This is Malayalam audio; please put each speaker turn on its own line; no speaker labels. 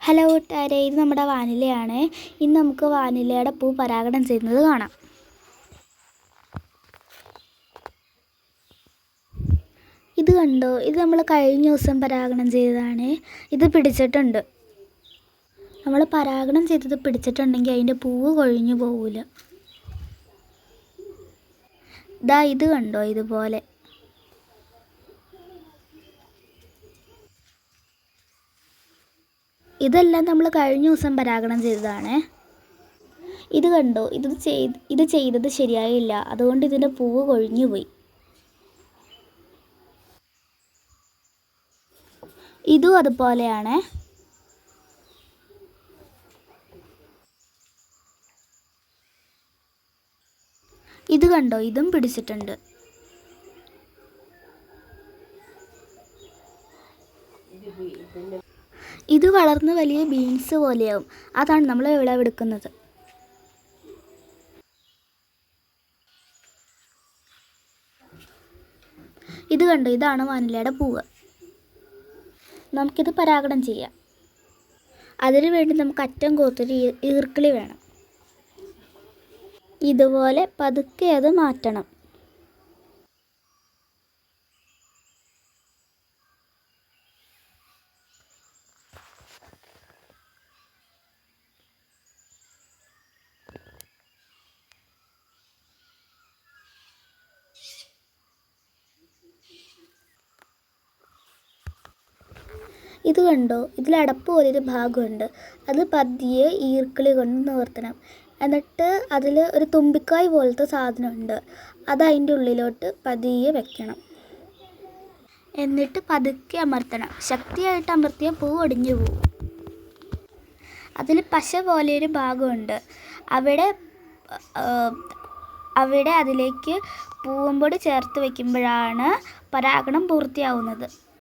ഹലോ കൂട്ടുകാരെ, ഇത് നമ്മുടെ വാനിലയാണ്. ഇന്ന് നമുക്ക് വാനിലയുടെ പൂ പരാഗണം ചെയ്യുന്നത് കാണാം. ഇത് കണ്ടോ, ഇത് നമ്മൾ കഴിഞ്ഞ ദിവസം പരാഗണം ചെയ്തതാണ്. ഇത് പിടിച്ചിട്ടുണ്ട്. നമ്മൾ പരാഗണം ചെയ്തത് പിടിച്ചിട്ടുണ്ടെങ്കിൽ അതിൻ്റെ പൂവ് കൊഴിഞ്ഞു പോവില്ല. ഇത് കണ്ടോ, ഇതുപോലെ. ഇതെല്ലാം നമ്മൾ കഴിഞ്ഞ ദിവസം പരാഗണം ചെയ്തതാണ്. ഇത് കണ്ടോ, ഇത് ചെയ്തത് ശരിയായില്ല, അതുകൊണ്ട് ഇതിൻ്റെ പൂവ് കൊഴിഞ്ഞു പോയി. ഇതും അതുപോലെയാണ്. ഇത് കണ്ടോ, ഇതും പിടിച്ചിട്ടുണ്ട്. ഇത് വളർന്ന് വലിയ ബീൻസ് പോലെയാവും. അതാണ് നമ്മൾ വിളവെടുക്കുന്നത്. ഇത് കണ്ടോ, ഇതാണ് വാനിലയുടെ പൂവ്. നമുക്കിത് പരാഗണം ചെയ്യാം. അതിനു വേണ്ടി നമുക്ക് അറ്റം കോർത്തൊരു ഈർക്കിളി വേണം. ഇതുപോലെ പതുക്കെ അത് മാറ്റണം. ഇത് കണ്ടോ, ഇതിൽ അടപ്പ് പോലൊരു ഭാഗമുണ്ട്. അത് പതിയെ ഈർക്കിളി കൊണ്ട് നിവർത്തണം. എന്നിട്ട് അതിൽ ഒരു തുമ്പിക്കായ് പോലത്തെ സാധനമുണ്ട്. അത് അതിൻ്റെ ഉള്ളിലോട്ട് പതിയെ വെക്കണം. എന്നിട്ട് പതുക്കെ അമർത്തണം. ശക്തിയായിട്ട് അമർത്തിയാൽ പൂ ഒടിഞ്ഞു പോകും. അതിൽ പശ പോലെയൊരു ഭാഗമുണ്ട്. അവിടെ അതിലേക്ക് പൂവമ്പൊടി ചേർത്ത് വയ്ക്കുമ്പോഴാണ് പരാഗണം പൂർത്തിയാവുന്നത്.